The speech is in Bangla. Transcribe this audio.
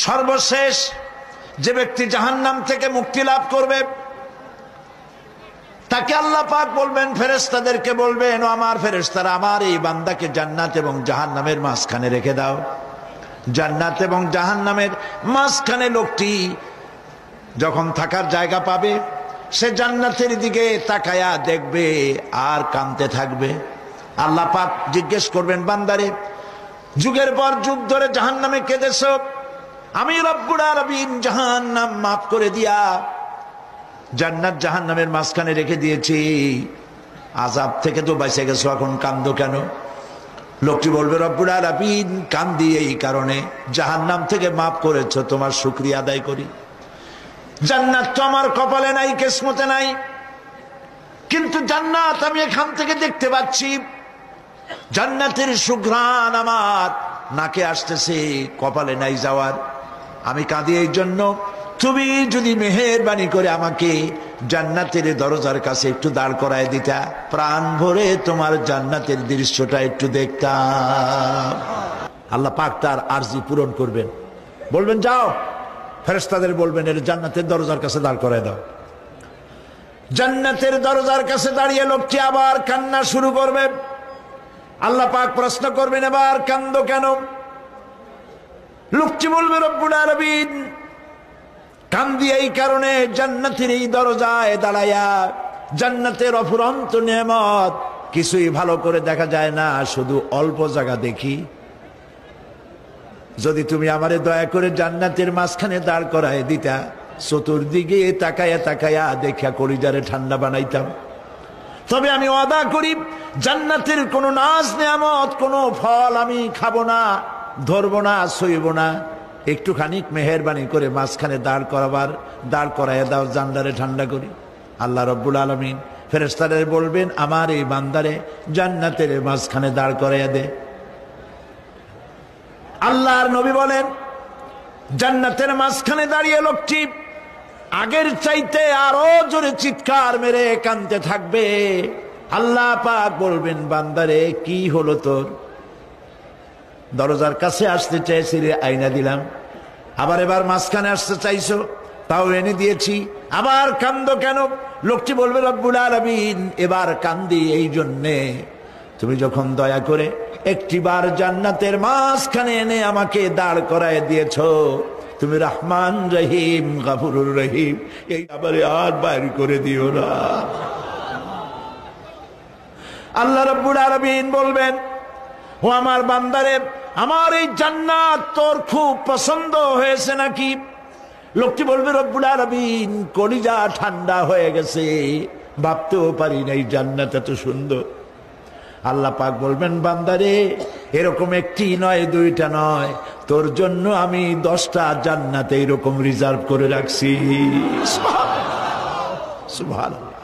সর্বশেষ যে ব্যক্তি জাহান্নাম থেকে মুক্তি লাভ করবে তাকে আল্লাহ পাক বলবেন, ফেরেশতাদেরকে বলবেন, ও আমার ফেরেশতারা, আমার এই বান্দাকে জান্নাত এবং জাহান্নামের মাঝখানে রেখে দাও। জান্নাত এবং জাহান্নামের মাঝখানে লোকটি যখন থাকার জায়গা পাবে, সে জান্নাতের দিকে তাকায়া দেখবে আর কাঁদতে থাকবে। আল্লাহ পাক জিজ্ঞেস করবেন, বান্দারে, যুগের পর যুগ ধরে জাহান্নামে কেঁদেছো, আমি রব্বুল আলামিন জাহান্নাম মাফ করে দিয়া জান্নাত জাহান্নামের মাঝখানে রেখে দিয়েছি, আযাব থেকে তো বেঁচে গেছো, এখন কান্দো কেন? লোকটি বলবে, রব্বুল আলামিন কান্দি এই কারণে, জাহান্নাম থেকে মাফ করেছো, তোমার শুকরিয়া আদায় করি। জান্নাত তো আমার কপালে নাই, কিসমতে নাই, কিন্তু জান্নাত আমি এখান থেকে দেখতে পাচ্ছি, জান্নাতের সুঘ্রাণ আমার নাকে আসতেছে, কপালে নাই যাওয়ার। আমি কাঁদি এই জন্য, তুমি যদি মেহেরবানি করে আমাকে জান্নাতের দরজার কাছে একটু দাঁড় করায় দিতা, প্রাণ ভরে তোমার জান্নাতের দৃশ্যটা একটু দেখতাম। আল্লাহ পাক তার আরজি পূরণ করবেন, বলবেন, যাও, ফেরেশতাদের বলবেন, এর জান্নাতের দরজার কাছে দাঁড় করায় দাও। জান্নাতের দরজার কাছে দাঁড়িয়ে লোকটি আবার কান্না শুরু করবে। আল্লাহ পাক প্রশ্ন করবেন, এবার কান্দো কেন? লোকটি বলবে, রব্বুল আলামিন কান্দি এই কারণে, জান্নাতের এই দরজায় দাঁড়ায়া জান্নাতের অফুরন্ত নেয়ামত কিছুই ভালো করে দেখা যায় না, শুধু অল্প জায়গা দেখি। যদি তুমি আমারে দয়া করে জান্নাতের মাঝখানে দাঁড় করায় দিতা, চতুর্দিকে তাকায়া তাকায়া দেখা কলিজারে ঠান্ডা বানাইতাম। তবে আমি ওয়াদা করি, জান্নাতের কোনো নাজ নেয়ামত, কোনো ফল আমি খাবো না, ধরবো না, সইব না। একটুখানি মেহেরবানি করে মাঝখানে দাঁড় করাইয়া দাও, জান্নারে ঠান্ডা করি। আল্লাহ রব্বুল আলামিন ফেরেশতাদের বলবেন, আমার এই বান্দারে জান্নাতের মাঝখানে দাঁড় করাইয়া দে। আল্লাহর নবী বলেন, জান্নাতের মাঝখানে দাঁড়িয়ে লোকটি আগের চাইতে আরো জোরে চিৎকার মেরে কাঁদতে থাকবে। আল্লাহ পাক বলবেন, বান্দারে কি হলো তোর? দরজার কাছে আসতে চাইছি রে, আইনা দিলাম। এবার মাঝখানে আসতে চাইছো, তাও এনে দিয়েছি, আবার কান্দো কেন? লোকটি বলবে, রব্বুল আলামিন এবার কান্দি এই জন্যে, তুমি যখন দয়া করে একটিবার জান্নাতের মাঝখানে এনে আমাকে দাঁড় করায় দিয়েছো, তুমি রহমান রহিম গফুরুর রহিম, এই আবারে আর বাইর করে দিও না। আল্লাহ রাব্বুল আলামিন বলবেন, ও আমার বান্দারে, আমার এই জান্নাত তোর খুব পছন্দ হয়েছে নাকি? লোকটি বলবে, রব্বুল আলামিন কলিজা ঠান্ডা হয়ে গেছে, ভাবতেও পারি না এই জান্নাত এত সুন্দর। আল্লাহ পাক বলবেন, বান্দারে, এরকম একটি নয়, দুইটা নয়, তোর জন্য আমি 10টা জান্নাত এইরকম রিজার্ভ করে রাখছি। সুবহানাল্লাহ, সুবহানাল্লাহ।